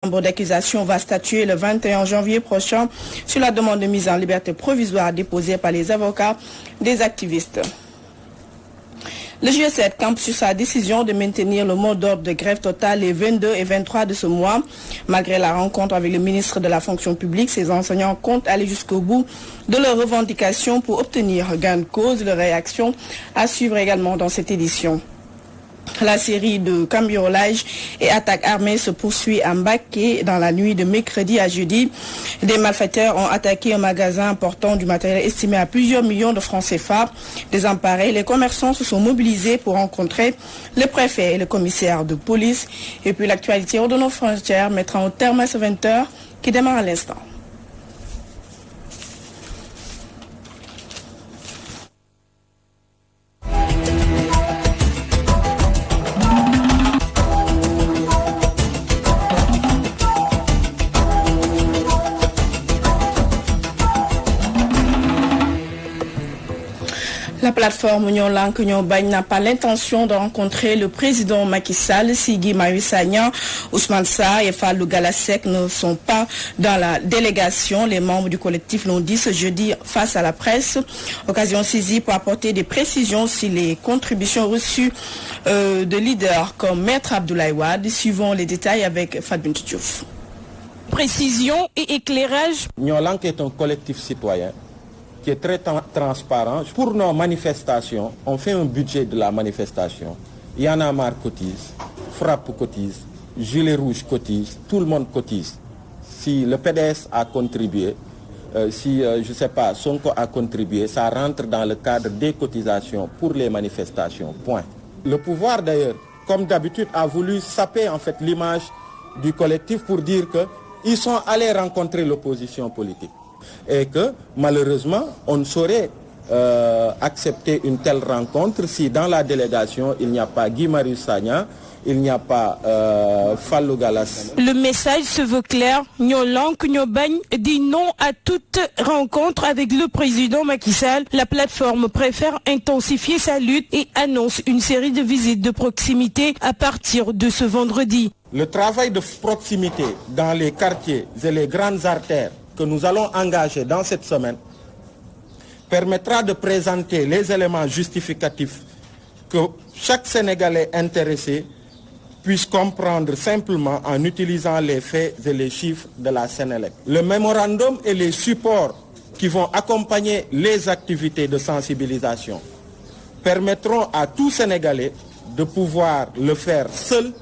La chambre d'accusation va statuer le 21 janvier prochain sur la demande de mise en liberté provisoire déposée par les avocats des activistes. Le G7 campe sur sa décision de maintenir le mot d'ordre de grève totale les 22 et 23 de ce mois. Malgré la rencontre avec le ministre de la fonction publique, ces enseignants comptent aller jusqu'au bout de leurs revendications pour obtenir gain de cause. Leur réaction à suivre également dans cette édition. La série de cambriolages et attaques armées se poursuit à Mbacké dans la nuit de mercredi à jeudi. Des malfaiteurs ont attaqué un magasin important du matériel estimé à plusieurs millions de francs CFA. Désemparés, les commerçants se sont mobilisés pour rencontrer le préfet et le commissaire de police. Et puis l'actualité hors de nos frontières mettra un terme à ce 20h qui démarre à l'instant. La plateforme Ñoo Lank Ñoo Bañ n'a pas l'intention de rencontrer le président Macky Sall. Si Guy Marius Sagna, Ousmane Sarr et Fallou Galassek ne sont pas dans la délégation. Les membres du collectif l'ont dit ce jeudi face à la presse. Occasion saisie pour apporter des précisions sur les contributions reçues de leaders comme Maître Abdoulaye Wade. Suivons les détails avec Fadbin Diouf. Précision et éclairage. Ñoo Lank est un collectif citoyen qui est très transparent. Pour nos manifestations, on fait un budget de la manifestation. Y'en a marre cotise, Frappe cotise, Gilet Rouge cotise, tout le monde cotise. Si le PDS a contribué, je ne sais pas, Sonko a contribué, ça rentre dans le cadre des cotisations pour les manifestations, point. Le pouvoir d'ailleurs, comme d'habitude, a voulu saper en fait l'image du collectif pour dire qu'ils sont allés rencontrer l'opposition politique. Et que malheureusement, on ne saurait accepter une telle rencontre si dans la délégation, il n'y a pas Guy Marius Sagna, il n'y a pas Fallou Galassek. Le message se veut clair. Ñoo Lank Ñoo Bañ dit non à toute rencontre avec le président Macky Sall. La plateforme préfère intensifier sa lutte et annonce une série de visites de proximité à partir de ce vendredi. Le travail de proximité dans les quartiers et les grandes artères que nous allons engager dans cette semaine permettra de présenter les éléments justificatifs que chaque Sénégalais intéressé puisse comprendre simplement en utilisant les faits et les chiffres de la Sénélec. Le mémorandum et les supports qui vont accompagner les activités de sensibilisation permettront à tout Sénégalais de pouvoir le faire seul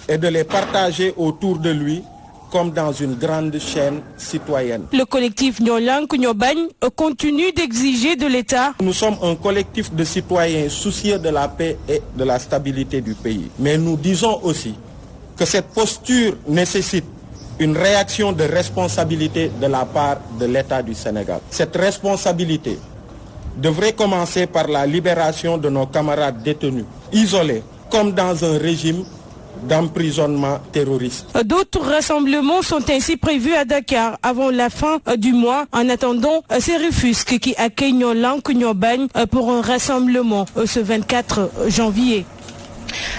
et de les partager autour de lui comme dans une grande chaîne citoyenne. Le collectif Ñoo Lank Ñoo Bañ continue d'exiger de l'État. Nous sommes un collectif de citoyens soucieux de la paix et de la stabilité du pays. Mais nous disons aussi que cette posture nécessite une réaction de responsabilité de la part de l'État du Sénégal. Cette responsabilité devrait commencer par la libération de nos camarades détenus, isolés, comme dans un régime d'emprisonnement terroriste. D'autres rassemblements sont ainsi prévus à Dakar avant la fin du mois. En attendant, c'est Rufisque qui accueille Ñoo Lank Ñoo Bañ pour un rassemblement ce 24 janvier.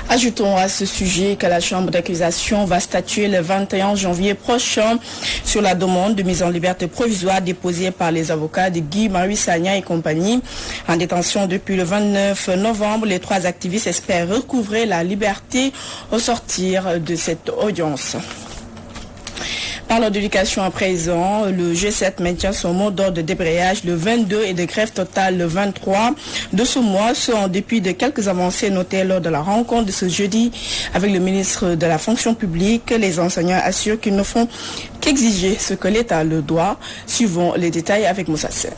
Ajoutons à ce sujet que la chambre d'accusation va statuer le 21 janvier prochain sur la demande de mise en liberté provisoire déposée par les avocats de Guy Marius Sagna et compagnie. En détention depuis le 29 novembre, les trois activistes espèrent recouvrer la liberté au sortir de cette audience. Parlons d'éducation à présent. Le G7 maintient son mot d'ordre de débrayage le 22 et de grève totale le 23 de ce mois, ce en dépit de quelques avancées notées lors de la rencontre de ce jeudi avec le ministre de la fonction publique. Les enseignants assurent qu'ils ne font qu'exiger ce que l'État le doit. Suivons les détails avec Moussa Sen.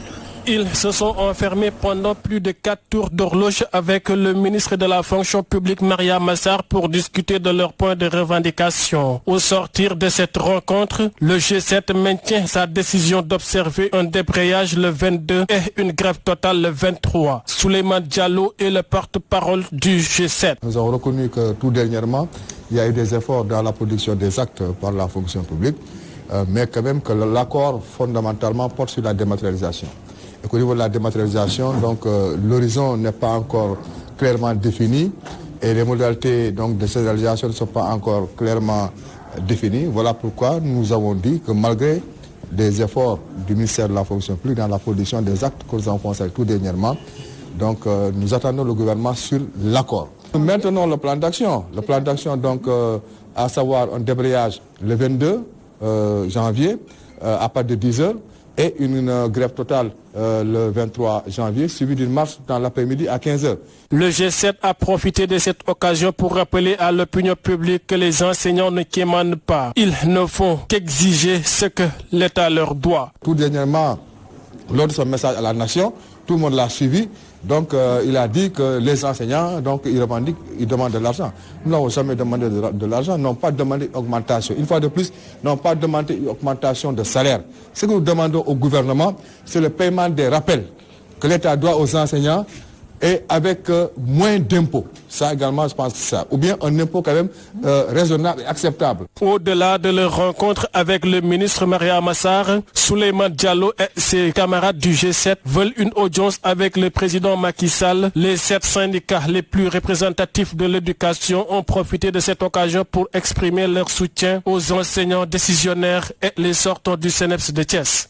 Ils se sont enfermés pendant plus de 4 tours d'horloge avec le ministre de la fonction publique Mariama Sarr pour discuter de leurs points de revendication. Au sortir de cette rencontre, le G7 maintient sa décision d'observer un débrayage le 22 et une grève totale le 23. Souleymane Diallo est le porte-parole du G7. Nous avons reconnu que tout dernièrement, il y a eu des efforts dans la production des actes par la fonction publique, mais quand même que l'accord fondamentalement porte sur la dématérialisation. Et qu'au niveau de la dématérialisation, donc l'horizon n'est pas encore clairement défini et les modalités donc, de cette réalisation ne sont pas encore clairement définie. Voilà pourquoi nous avons dit que malgré des efforts du ministère de la fonction publique dans la production des actes que nous avons pensé tout dernièrement, donc nous attendons le gouvernement sur l'accord. Maintenant le plan d'action. Le plan d'action, donc, à savoir un débrayage le 22 janvier à partir de 10h et une grève totale le 23 janvier, suivi d'une marche dans l'après-midi à 15h. Le G7 a profité de cette occasion pour rappeler à l'opinion publique que les enseignants ne quémandent pas. Ils ne font qu'exiger ce que l'État leur doit. Tout dernièrement, lors de son message à la nation, tout le monde l'a suivi. Donc il a dit que les enseignants, donc ils revendiquent, ils demandent de l'argent. Nous n'avons jamais demandé de l'argent, n'ont pas demandé augmentation. Une fois de plus, n'ont pas demandé une augmentation de salaire. Ce que nous demandons au gouvernement, c'est le paiement des rappels que l'État doit aux enseignants et avec moins d'impôts. Ça également, je pense que ça. Ou bien un impôt quand même raisonnable et acceptable. Au-delà de leur rencontre avec le ministre Mariama Sarr, Souleymane Diallo et ses camarades du G7 veulent une audience avec le président Macky Sall. Les 7 syndicats les plus représentatifs de l'éducation ont profité de cette occasion pour exprimer leur soutien aux enseignants décisionnaires et les sortants du CNEPS de Thiès.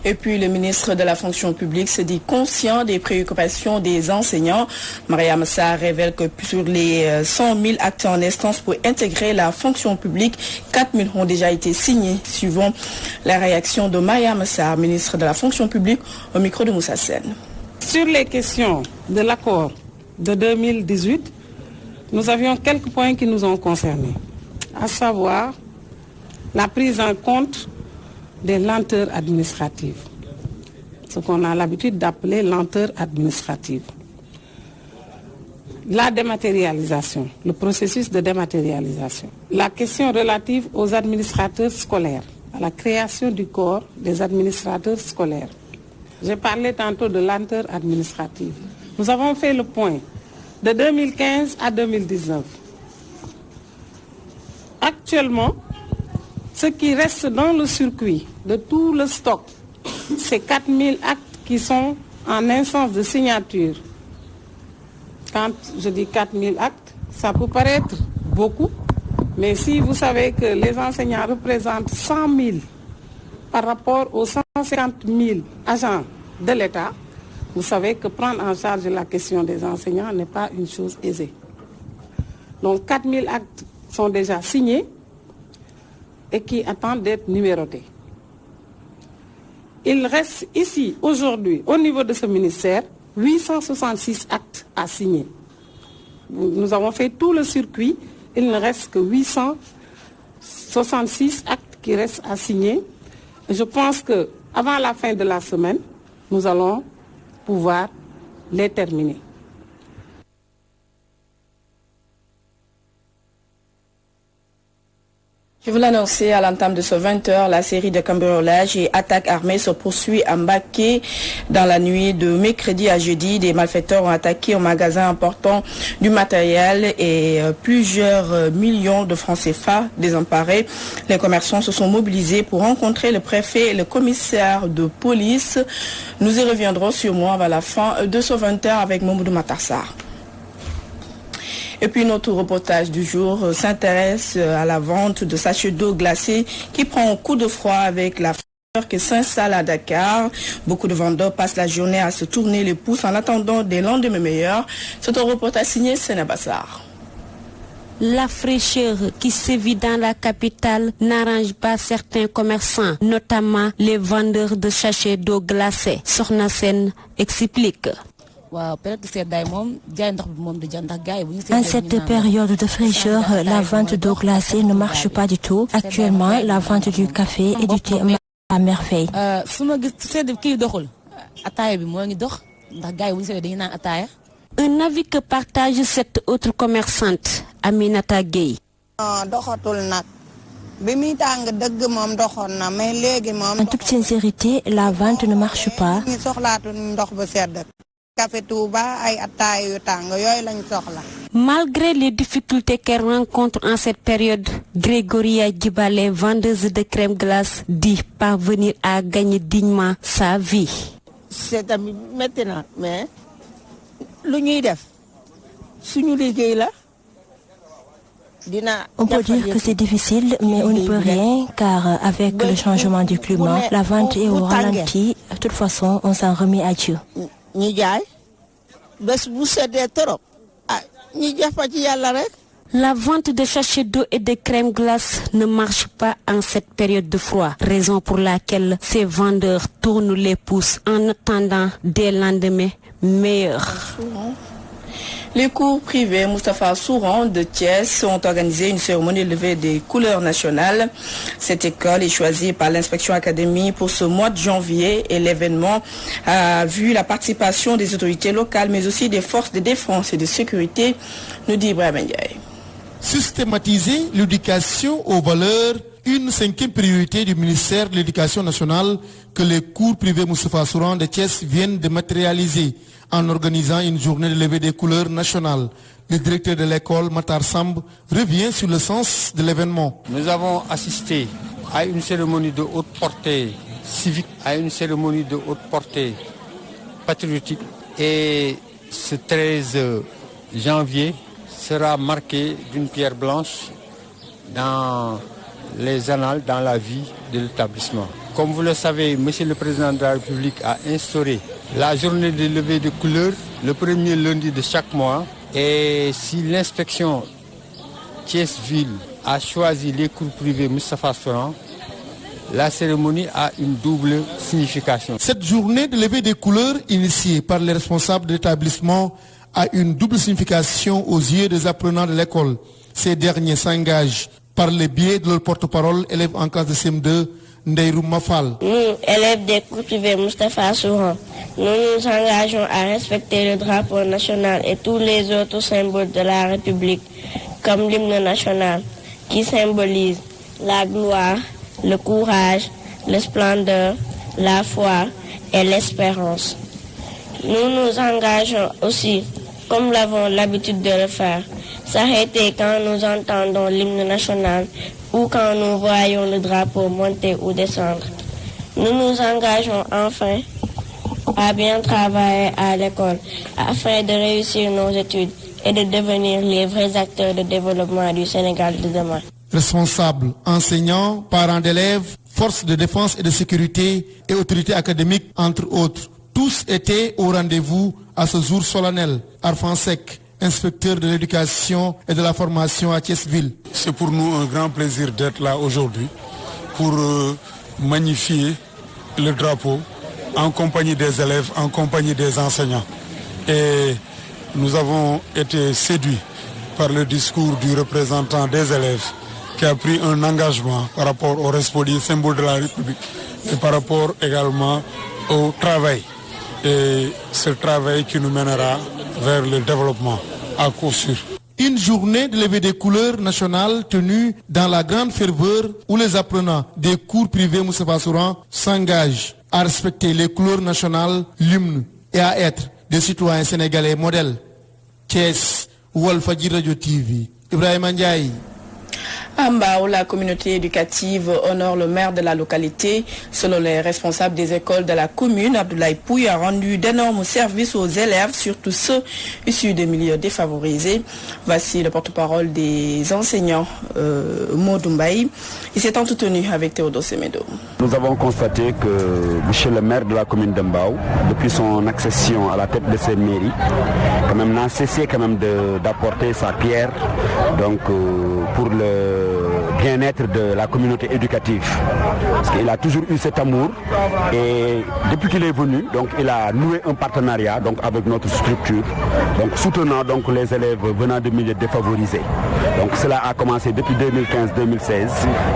Et puis le ministre de la fonction publique se dit conscient des préoccupations des enseignants. Mariama Sarr révèle que sur les 100 000 actes en instance pour intégrer la fonction publique, 4 000 ont déjà été signés. Suivant la réaction de Mariama Sarr, ministre de la fonction publique, au micro de Moussa Sène. Sur les questions de l'accord de 2018, nous avions quelques points qui nous ont concernés, à savoir la prise en compte des lenteurs administratives, ce qu'on a l'habitude d'appeler lenteurs administratives. La dématérialisation, le processus de dématérialisation. La question relative aux administrateurs scolaires, à la création du corps des administrateurs scolaires. J'ai parlé tantôt de lenteurs administratives. Nous avons fait le point de 2015 à 2019. Actuellement, ce qui reste dans le circuit de tout le stock, c'est 4 000 actes qui sont en instance de signature. Quand je dis 4 000 actes, ça peut paraître beaucoup, mais si vous savez que les enseignants représentent 100 000 par rapport aux 150 000 agents de l'État, vous savez que prendre en charge la question des enseignants n'est pas une chose aisée. Donc 4 000 actes sont déjà signés et qui attendent d'être numérotés. Il reste ici, aujourd'hui, au niveau de ce ministère, 866 actes à signer. Nous avons fait tout le circuit, il ne reste que 866 actes qui restent à signer. Et je pense qu'avant la fin de la semaine, nous allons pouvoir les terminer. Je vous l'annonçais à l'entame de ce 20h, la série de cambriolages et attaques armées se poursuit à Mbacké. Dans la nuit de mercredi à jeudi, des malfaiteurs ont attaqué un magasin important du matériel et plusieurs millions de francs CFA désemparés. Les commerçants se sont mobilisés pour rencontrer le préfet et le commissaire de police. Nous y reviendrons sûrement à la fin de ce 20h avec Mamoudou Matarsar. Et puis notre reportage du jour s'intéresse à la vente de sachets d'eau glacée qui prend un coup de froid avec la fraîcheur qui s'installe à Dakar. Beaucoup de vendeurs passent la journée à se tourner les pouces en attendant des lendemains meilleurs. C'est un reportage signé Sénébassar. La fraîcheur qui sévit dans la capitale n'arrange pas certains commerçants, notamment les vendeurs de sachets d'eau glacée. Sokhna Sène explique. En cette période de fraîcheur, la vente d'eau glacée ne marche pas du tout. Actuellement, la vente du café et du thé à merveille. Un avis que partage cette autre commerçante, Aminata Gueye. En toute sincérité, la vente ne marche pas. Malgré les difficultés qu'elle rencontre en cette période, Grégoria Djibale, vendeuse de crème glace, dit parvenir à gagner dignement sa vie. C'est maintenant, mais lu ñuy def suñu liggéey la On peut dire que c'est difficile, mais on ne peut rien car avec le changement du climat, la vente est au ralenti. De toute façon, on s'en remet à Dieu. La vente de sachets d'eau et de crème glace ne marche pas en cette période de froid, raison pour laquelle ces vendeurs tournent les pouces en attendant des lendemains meilleurs. Les cours privés Moustapha Souran de Thiès ont organisé une cérémonie de levée des couleurs nationales. Cette école est choisie par l'inspection académique pour ce mois de janvier et l'événement a vu la participation des autorités locales mais aussi des forces de défense et de sécurité, nous dit Ibrahim Ndiaye. Systématiser l'éducation aux valeurs, une 5e priorité du ministère de l'Éducation nationale que les cours privés Moustapha Souran de Thiès viennent de matérialiser en organisant une journée de levée des couleurs nationales. Le directeur de l'école, Matar Samb, revient sur le sens de l'événement. Nous avons assisté à une cérémonie de haute portée civique, à une cérémonie de haute portée patriotique. Et ce 13 janvier sera marqué d'une pierre blanche dans les annales, dans la vie de l'établissement. Comme vous le savez, Monsieur le Président de la République a instauré la journée de levée de couleurs le premier lundi de chaque mois. Et si l'inspection Thiès-Ville a choisi les cours privés Moustapha Souran, la cérémonie a une double signification. Cette journée de levée des couleurs initiée par les responsables de l'établissement a une double signification aux yeux des apprenants de l'école. Ces derniers s'engagent par le biais de leur porte-parole, élève en classe de CM2, Ndeyroum Mafal. Nous, élèves des cours privés Moustapha Souran, nous nous engageons à respecter le drapeau national et tous les autres symboles de la République, comme l'hymne national, qui symbolise la gloire, le courage, la splendeur, la foi et l'espérance. Nous nous engageons aussi, comme l'avons l'habitude de le faire, s'arrêter quand nous entendons l'hymne national ou quand nous voyons le drapeau monter ou descendre. Nous nous engageons enfin à bien travailler à l'école afin de réussir nos études et de devenir les vrais acteurs de développement du Sénégal de demain. Responsables, enseignants, parents d'élèves, forces de défense et de sécurité et autorités académiques, entre autres, tous étaient au rendez-vous à ce jour solennel. Arfan Sek, inspecteur de l'éducation et de la formation à Thiès-Ville. C'est pour nous un grand plaisir d'être là aujourd'hui pour magnifier le drapeau en compagnie des élèves, en compagnie des enseignants. Et nous avons été séduits par le discours du représentant des élèves qui a pris un engagement par rapport au respect des symboles de la République et par rapport également au travail. Et ce travail qui nous mènera vers le développement à coup sûr. Une journée de levée des couleurs nationales tenue dans la grande ferveur où les apprenants des cours privés Moustapha Souran s'engagent à respecter les couleurs nationales, l'hymne et à être des citoyens sénégalais modèles. Thiès, Walfadjri Radio TV, Ibrahim Ndiaye. À Mbao, la communauté éducative honore le maire de la localité. Selon les responsables des écoles de la commune, Abdoulaye Pouy a rendu d'énormes services aux élèves, surtout ceux issus des milieux défavorisés. Voici le porte-parole des enseignants, Modou Mbaye. Il s'est entretenu avec Théodore Semedo. Nous avons constaté que monsieur le maire de la commune de Mbao, depuis son accession à la tête de cette mairie, quand même n'a cessé quand même d'apporter sa pierre donc, pour le bien-être de la communauté éducative. Parce qu'il a toujours eu cet amour et depuis qu'il est venu, donc, il a noué un partenariat donc, avec notre structure, donc, soutenant donc, les élèves venant de milieux défavorisés. Donc cela a commencé depuis 2015-2016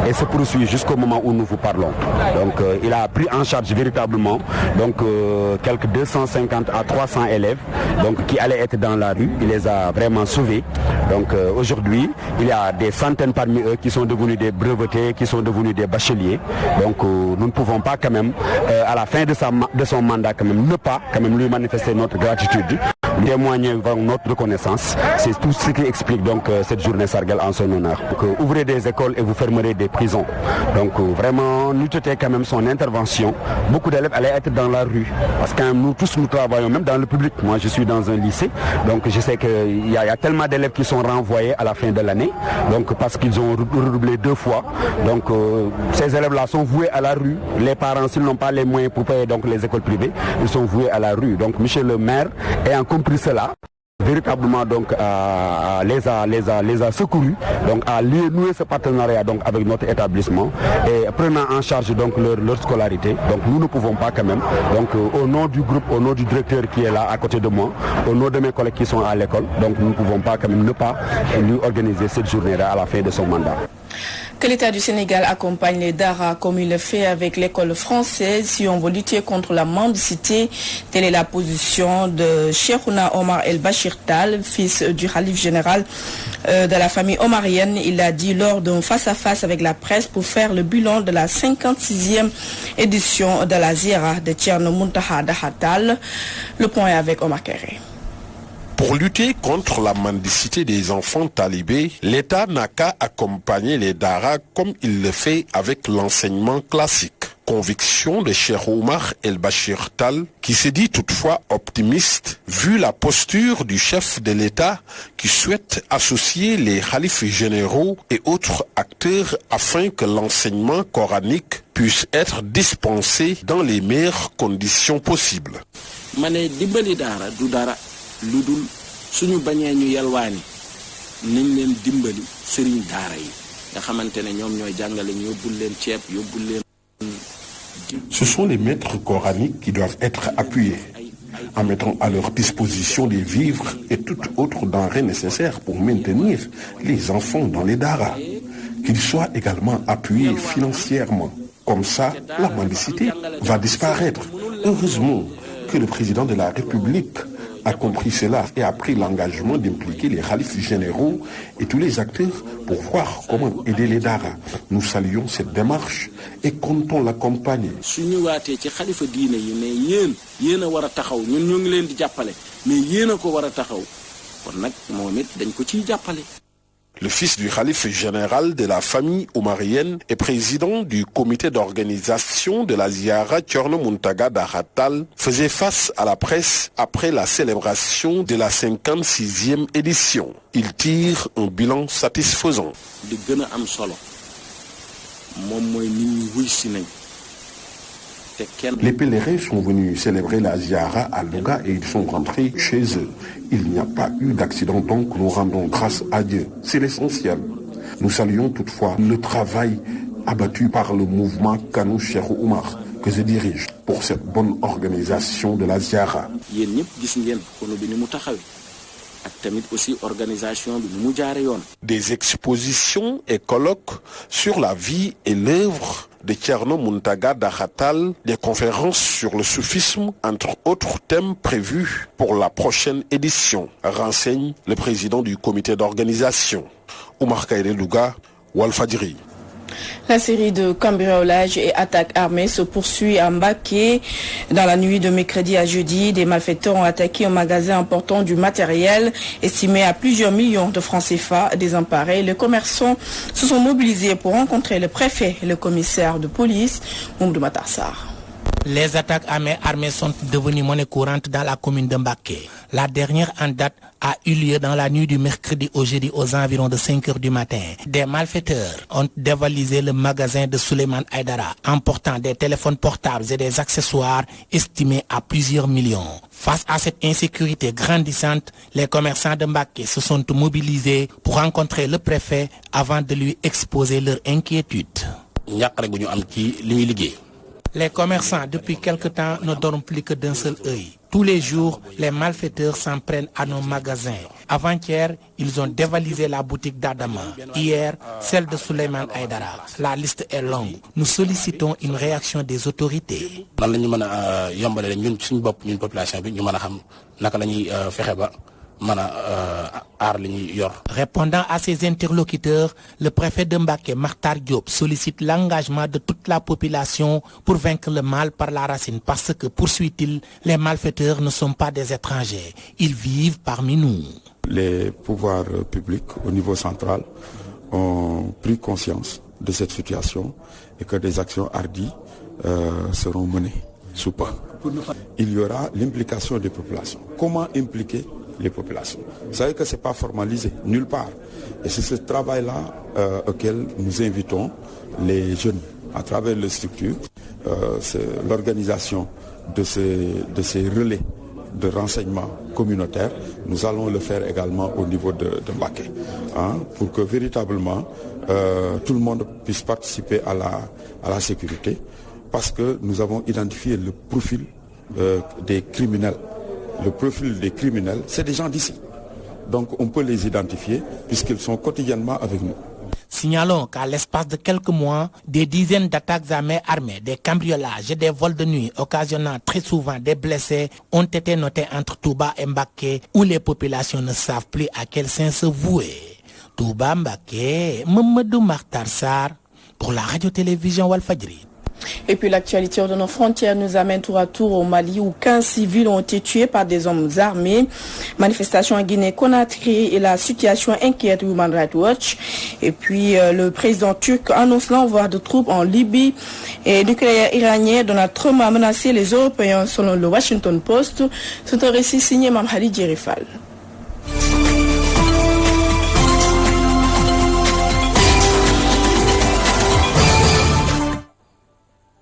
et se poursuit jusqu'au moment où nous vous parlons. Donc il a pris en charge véritablement donc, quelques 250 à 300 élèves donc, qui allaient être dans la rue. Il les a vraiment sauvés. Donc aujourd'hui, il y a des centaines parmi eux qui sont devenus des brevetés, qui sont devenus des bacheliers. Donc nous ne pouvons pas quand même, à la fin de son mandat, quand même, ne pas quand même lui manifester notre gratitude. témoigner notre reconnaissance. C'est tout ce qui explique donc cette journée Sargal en son honneur. Donc, ouvrez des écoles et vous fermerez des prisons. Donc vraiment, nous tenons quand même son intervention. Beaucoup d'élèves allaient être dans la rue parce que nous tous nous travaillons même dans le public. Moi je suis dans un lycée, donc je sais qu'il y a tellement d'élèves qui sont renvoyés à la fin de l'année, donc parce qu'ils ont redoublé 2 fois. Donc ces élèves-là sont voués à la rue. Les parents, s'ils n'ont pas les moyens pour payer donc les écoles privées, ils sont voués à la rue. Donc monsieur le maire ayant compris cela, véritablement donc les a secourus, donc à nouer ce partenariat donc avec notre établissement et prenant en charge donc leur scolarité. Donc nous ne pouvons pas quand même, donc au nom du groupe, au nom du directeur qui est là à côté de moi, au nom de mes collègues qui sont à l'école, donc nous ne pouvons pas quand même ne pas lui organiser cette journée-là à la fin de son mandat. Que l'État du Sénégal accompagne les Dara comme il le fait avec l'école française si on veut lutter contre la mendicité. Telle est la position de Cheikhouna Omar El Bachir Tal, fils du Khalif général de la famille omarienne. Il l'a dit lors d'un face-à-face avec la presse pour faire le bilan de la 56e édition de la Ziara de Thierno Muntaha Daha Tall. Le point est avec Omar Kéré. Pour lutter contre la mendicité des enfants talibés, l'État n'a qu'à accompagner les Dara comme il le fait avec l'enseignement classique. Conviction de Cheikh Omar El Bachir Tal, qui se dit toutefois optimiste vu la posture du chef de l'État qui souhaite associer les khalifes généraux et autres acteurs afin que l'enseignement coranique puisse être dispensé dans les meilleures conditions possibles. ludul suñu bañé ñu yalwaani nañ leen dimbali sëriñ daara yi nga xamantene ñom ñoy jàngale ñu yóbbul leen ceeb yóbbul leen. Ce sont les maîtres coraniques qui doivent être appuyés en mettant à leur disposition des vivres et toutes autres denrées nécessaires pour maintenir les enfants dans les daras. Qu'ils soient également appuyés financièrement. Comme ça, la mendicité va disparaître. Heureusement que le président de la République a compris cela et a pris l'engagement d'impliquer les khalifes généraux et tous les acteurs pour voir comment aider les daras. Nous saluons cette démarche et comptons l'accompagner. Le fils du khalife général de la famille omarienne et président du comité d'organisation de la Ziara Thierno Muntaga Daha Tall faisait face à la presse après la célébration de la 56e édition. Il tire un bilan satisfaisant. Les pèlerins sont venus célébrer la Ziara à Louga et ils sont rentrés chez eux. Il n'y a pas eu d'accident, donc nous rendons grâce à Dieu. C'est l'essentiel. Nous saluons toutefois le travail abattu par le mouvement Kano Cheikh Oumar que je dirige pour cette bonne organisation de la Ziara. Des expositions et colloques sur la vie et l'œuvre de Thierno Muntaga Daha Tall, des conférences sur le soufisme, entre autres thèmes prévus pour la prochaine édition, renseigne le président du comité d'organisation, Oumar Kaïré Louga, Walfadjri. La série de cambriolages et attaques armées se poursuit à Mbacké. Dans la nuit de mercredi à jeudi, des malfaiteurs ont attaqué un magasin important du matériel estimé à plusieurs millions de francs CFA désemparés. Les commerçants se sont mobilisés pour rencontrer le préfet et le commissaire de police, Moumdou Matarsar. Les attaques à main armée sont devenues monnaie courante dans la commune de Mbacké. La dernière en date a eu lieu dans la nuit du mercredi au jeudi aux environs de 5 h du matin. Des malfaiteurs ont dévalisé le magasin de Souleymane Aïdara, emportant des téléphones portables et des accessoires estimés à plusieurs millions. Face à cette insécurité grandissante, les commerçants de Mbacké se sont mobilisés pour rencontrer le préfet avant de lui exposer leur inquiétude. Les commerçants, depuis quelque temps, ne dorment plus que d'un seul œil. Tous les jours, les malfaiteurs s'en prennent à nos magasins. Avant-hier, ils ont dévalisé la boutique d'Adama. Hier, celle de Souleymane Aïdara. La liste est longue. Nous sollicitons une réaction des autorités. Répondant à ses interlocuteurs, le préfet de Mbacké, Makhtar Diop, sollicite l'engagement de toute la population pour vaincre le mal par la racine parce que, poursuit-il, les malfaiteurs ne sont pas des étrangers. Ils vivent parmi nous. Les pouvoirs publics au niveau central ont pris conscience de cette situation et que des actions hardies seront menées sous peu. Il y aura l'implication des populations. Comment impliquer les populations? Vous savez que ce n'est pas formalisé, nulle part. Et c'est ce travail-là auquel nous invitons les jeunes à travers les structures. C'est l'organisation de ces relais de renseignement communautaire. Nous allons le faire également au niveau de Mbacké, pour que véritablement tout le monde puisse participer à la sécurité, parce que nous avons identifié le profil des criminels. Le profil des criminels, c'est des gens d'ici. Donc on peut les identifier puisqu'ils sont quotidiennement avec nous. Signalons qu'à l'espace de quelques mois, des dizaines d'attaques à main armée, des cambriolages et des vols de nuit occasionnant très souvent des blessés ont été notés entre Touba et Mbacké, où les populations ne savent plus à quel sein se vouer. Touba, Mbacké, Mamadou Makhtar Sarr pour la radio-télévision Walfadjri. Et puis l'actualité de nos frontières nous amène tour à tour au Mali où 15 civils ont été tués par des hommes armés. Manifestation en Guinée-Conakry et la situation inquiète Human Rights Watch. Et puis le président turc annonce l'envoi de troupes en Libye. Et nucléaire iranien Donald Trump a menacé les Européens selon le Washington Post. C'est un récit signé Mamhali Djerifal.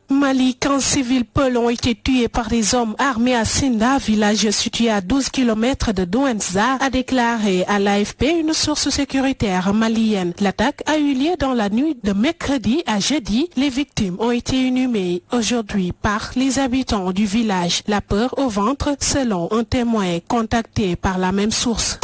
Mali, 15 civils peuls ont été tués par des hommes armés à Sinda, village situé à 12 km de Douentza, a déclaré à l'AFP une source sécuritaire malienne. L'attaque a eu lieu dans la nuit de mercredi à jeudi. Les victimes ont été inhumées aujourd'hui par les habitants du village. La peur au ventre, selon un témoin contacté par la même source.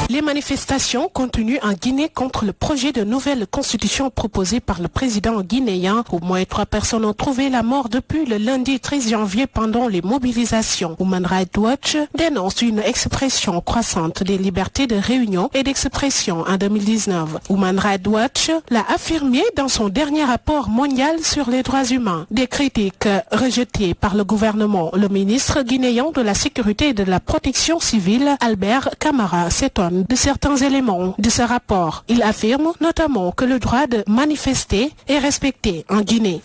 Les manifestations continuent en Guinée contre le projet de nouvelle constitution proposé par le président guinéen. Au moins 3 personnes ont trouvé la mort depuis le lundi 13 janvier pendant les mobilisations. Human Rights Watch dénonce une expression croissante des libertés de réunion et d'expression en 2019. Human Rights Watch l'a affirmé dans son dernier rapport mondial sur les droits humains. Des critiques rejetées par le gouvernement. Le ministre guinéen de la Sécurité et de la Protection civile, Albert Camara, s'étonne de certains éléments de ce rapport. Il affirme notamment que le droit de manifester est respecté en Guinée.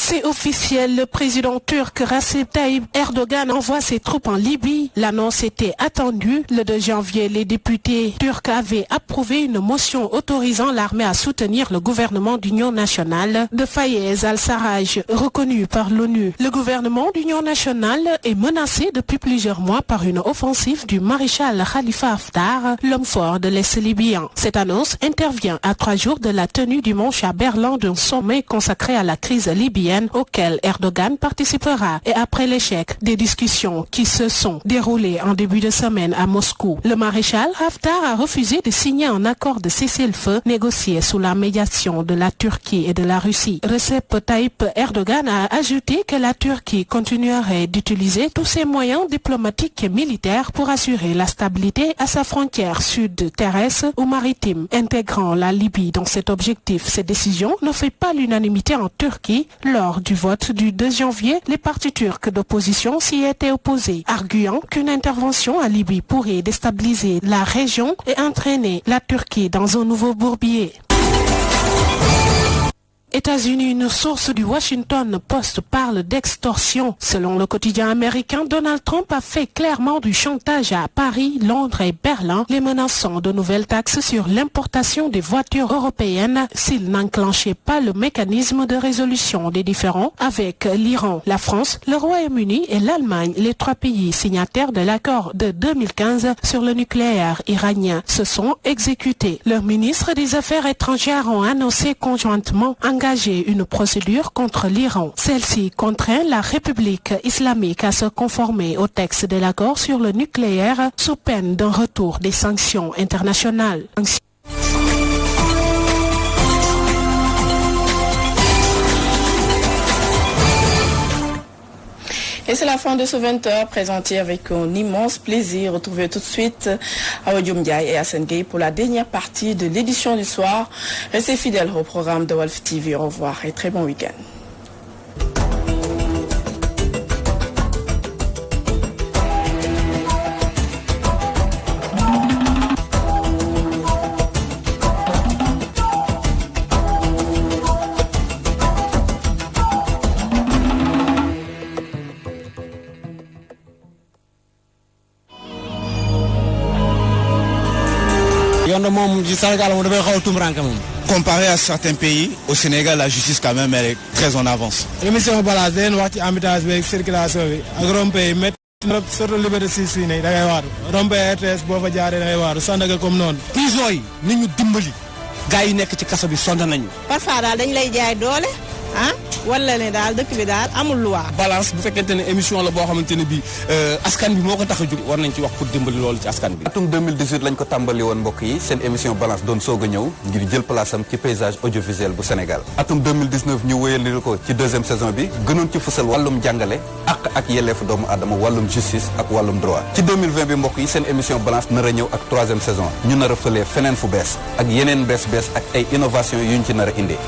C'est officiel, le président turc Recep Tayyip Erdogan envoie ses troupes en Libye. L'annonce était attendue. Le 2 janvier, les députés turcs avaient approuvé une motion autorisant l'armée à soutenir le gouvernement d'union nationale de Fayez al-Sarraj, reconnu par l'ONU. Le gouvernement d'union nationale est menacé depuis plusieurs mois par une offensive du maréchal Khalifa Haftar, l'homme fort de l'Est libyen. Cette annonce intervient à 3 jours de la tenue dimanche à Berlin d'un sommet consacré à la crise libyenne auquel Erdogan participera et après l'échec des discussions qui se sont déroulées en début de semaine à Moscou. Le maréchal Haftar a refusé de signer un accord de cessez-le-feu négocié sous la médiation de la Turquie et de la Russie. Recep Tayyip Erdogan a ajouté que la Turquie continuerait d'utiliser tous ses moyens diplomatiques et militaires pour assurer la stabilité à sa frontière sud terrestre ou maritime, intégrant la Libye dans cet objectif. Cette décision ne fait pas l'unanimité en Turquie. Lors du vote du 2 janvier, les partis turcs d'opposition s'y étaient opposés, arguant qu'une intervention en Libye pourrait déstabiliser la région et entraîner la Turquie dans un nouveau bourbier. États-Unis, une source du Washington Post parle d'extorsion. Selon le quotidien américain, Donald Trump a fait clairement du chantage à Paris, Londres et Berlin, les menaçant de nouvelles taxes sur l'importation des voitures européennes s'il n'enclenchait pas le mécanisme de résolution des différends avec l'Iran, la France, le Royaume-Uni et l'Allemagne, les 3 pays signataires de l'accord de 2015 sur le nucléaire iranien, se sont exécutés. Leurs ministres des Affaires étrangères ont annoncé conjointement engager une procédure contre l'Iran. Celle-ci contraint la République islamique à se conformer au texte de l'accord sur le nucléaire sous peine d'un retour des sanctions internationales. Et c'est la fin de ce 20h présenté avec un immense plaisir. Retrouvez tout de suite Awa Ndiaye et Assane Gueye pour la dernière partie de l'édition du soir. Restez fidèles au programme de Walf TV. Au revoir et très bon week-end. Comparé à certains pays, au Sénégal, la justice quand même, elle est très en avance. Émission balaa den wax ci embouteillage bi circulation bi ak rond-point yi surtout Liberté 6 fii nii da ngay waaru rond-point RTS boo fa jaaree da ngay waaru Sandaga comme noonu. prison yi ni ñu dimbali gars yi nekk ci kaso bi sonn nañu. parfois daal dañ lay jaay doole ah wala ne daal dëkk bi daal amul loi. balance bu fekkente ne émission la boo xamante ne bii askan bi moo ko tax a jóg war nañ ci wax pour dimbali loolu ci askan bi. atum 2018 lañ ko tàmbali woon mbokk yi seen émission balance doon soog a ñëw ngir jël place am ci paysage audiovisuel bu Sénégal. atum 2019 ñu wéyal ko ci deuxième saison bi gënoon ci fësal wàllum jàngale ak yelleefu doomu aadama wàllum justice ak wàllum droit. ci 2020 bi mbokk yi seen émission balance nar a ñëw ak troisième saison ñu nar a fëlee feneen fu bees ak yeneen bees ak ay innovation yuñ ci nar a indee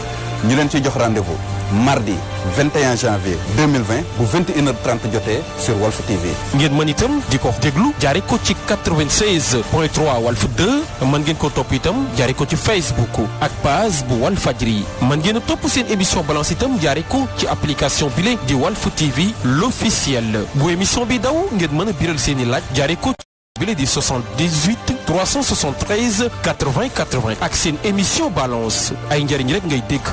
ñu leen ciy jox rendez-vous mardi 21 janvier 2020 bu 21h30 jotee sur Walf TV. ngeen mën itam di ko déglu jaare ko ci 96.3 Walf 2 mën ngeen ko topp itam jaare ko ci Facebook ak page bu Walfadjri mën ngeen a topp seen émission balance itam jaare ko ci application bile di Walf TV l'officiel bu émission bi daw ngeen mën a biral seen i laaj jaare ko bile di 78 373 80 80 ak seen émission balance ay njëriñ rek ngay dégg.